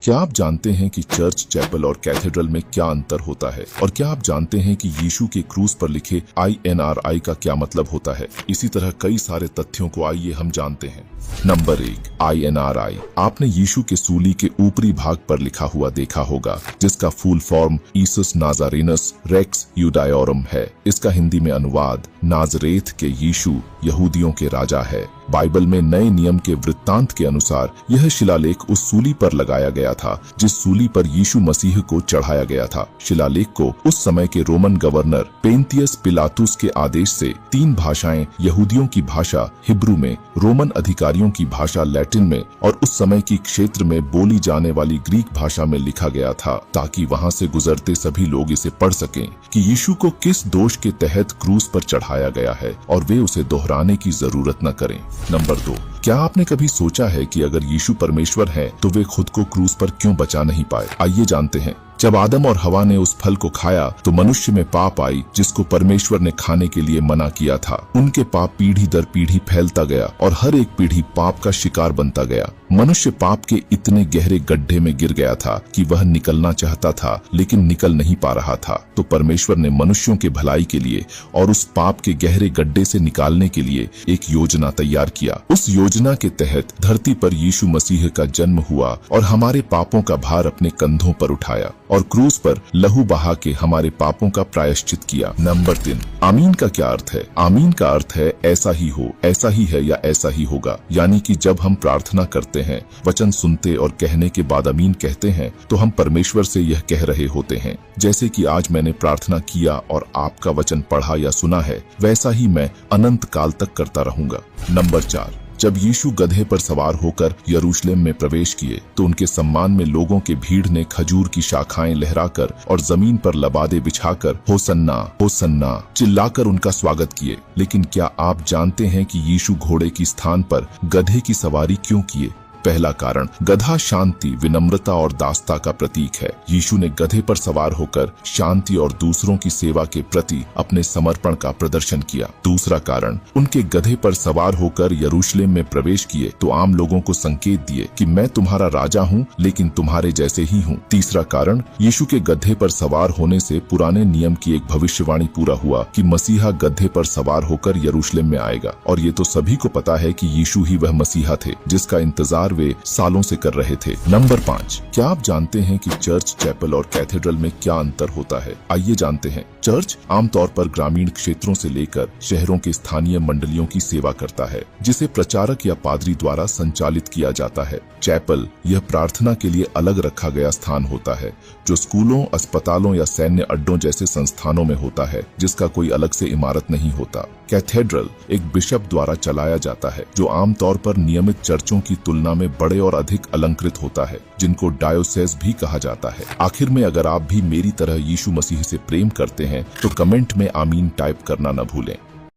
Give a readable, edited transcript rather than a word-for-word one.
क्या आप जानते हैं कि चर्च, चैपल और कैथेड्रल में क्या अंतर होता है? और क्या आप जानते हैं कि यीशु के क्रूस पर लिखे INRI का क्या मतलब होता है? इसी तरह कई सारे तथ्यों को आइए हम जानते हैं। Number 1, INRI। आपने यीशु के सूली के ऊपरी भाग पर लिखा हुआ देखा होगा, जिसका फुल फॉर्म ईसस नाजारेनस रेक्स यूडायोरम है। इसका हिंदी में अनुवाद नाजरेथ के यीशु यहूदियों के राजा है। बाइबल में नए नियम के वृत्तांत के अनुसार यह शिलालेख उस सूली पर लगाया गया था जिस सूली पर यीशु मसीह को चढ़ाया गया था। शिलालेख को उस समय के रोमन गवर्नर पेंतियस पिलातुस के आदेश से 3 भाषाएं, यहूदियों की भाषा हिब्रू में, रोमन अधिकारियों की भाषा लैटिन में और उस समय की क्षेत्र में बोली जाने वाली ग्रीक भाषा में लिखा गया था, ताकि वहां से गुजरते सभी लोग इसे पढ़ सकें कि यीशु को किस दोष के तहत क्रूस पर चढ़ाया गया है और वे उसे दोहराने की जरूरत न करें। नंबर 2, क्या आपने कभी सोचा है कि अगर यीशु परमेश्वर है तो वे खुद को क्रूस पर क्यों बचा नहीं पाए? आइए जानते हैं। जब आदम और हवा ने उस फल को खाया तो मनुष्य में पाप आई, जिसको परमेश्वर ने खाने के लिए मना किया था। उनके पाप पीढ़ी दर पीढ़ी फैलता गया और हर एक पीढ़ी पाप का शिकार बनता गया। मनुष्य पाप के इतने गहरे गड्ढे में गिर गया था कि वह निकलना चाहता था लेकिन निकल नहीं पा रहा था। तो परमेश्वर ने मनुष्यों के भलाई के लिए और उस पाप के गहरे गड्ढे से निकालने के लिए एक योजना तैयार किया। उस योजना के तहत धरती पर यीशु मसीह का जन्म हुआ और हमारे पापों का भार अपने कंधों पर उठाया और क्रूस पर लहू बहा के हमारे पापों का प्रायश्चित किया। नंबर 3, आमीन का क्या अर्थ है? आमीन का अर्थ है ऐसा ही हो, ऐसा ही है या ऐसा ही होगा। यानी कि जब हम प्रार्थना करते हैं, वचन सुनते और कहने के बाद आमीन कहते हैं तो हम परमेश्वर से यह कह रहे होते हैं, जैसे कि आज मैंने प्रार्थना किया और आपका वचन पढ़ा या सुना है, वैसा ही मैं अनंत काल तक करता रहूंगा। नंबर 4, जब यीशु गधे पर सवार होकर यरूशलेम में प्रवेश किए तो उनके सम्मान में लोगों के भीड़ ने खजूर की शाखाएं लहराकर और जमीन पर लबादे बिछाकर होसन्ना होसन्ना चिल्लाकर उनका स्वागत किए। लेकिन क्या आप जानते हैं कि यीशु घोड़े की स्थान पर गधे की सवारी क्यों किए? पहला कारण, गधा शांति, विनम्रता और दासता का प्रतीक है। यीशु ने गधे पर सवार होकर शांति और दूसरों की सेवा के प्रति अपने समर्पण का प्रदर्शन किया। दूसरा कारण, उनके गधे पर सवार होकर यरूशलेम में प्रवेश किए तो आम लोगों को संकेत दिए कि मैं तुम्हारा राजा हूँ, लेकिन तुम्हारे जैसे ही हूँ। तीसरा कारण, यीशु के गधे पर सवार होने से पुराने नियम की एक भविष्यवाणी पूरा हुआ कि मसीहा गधे पर सवार होकर यरूशलेम में आएगा। और ये तो सभी को पता है कि यीशु ही वह मसीहा थे जिसका इंतजार वे सालों से कर रहे थे। नंबर 5, क्या आप जानते हैं कि चर्च, चैपल और कैथेड्रल में क्या अंतर होता है? आइए जानते हैं। चर्च आमतौर पर ग्रामीण क्षेत्रों से लेकर शहरों के स्थानीय मंडलियों की सेवा करता है, जिसे प्रचारक या पादरी द्वारा संचालित किया जाता है। चैपल यह प्रार्थना के लिए अलग रखा गया स्थान होता है, जो स्कूलों, अस्पतालों या सैन्य अड्डों जैसे संस्थानों में होता है, जिसका कोई अलग से इमारत नहीं होता। कैथेड्रल एक बिशप द्वारा चलाया जाता है, जो आमतौर पर नियमित चर्चों की तुलना में बड़े और अधिक अलंकृत होता है, जिनको डायोसेस भी कहा जाता है। आखिर में, अगर आप भी मेरी तरह यीशु मसीह से प्रेम करते हैं तो कमेंट में आमीन टाइप करना न भूलें।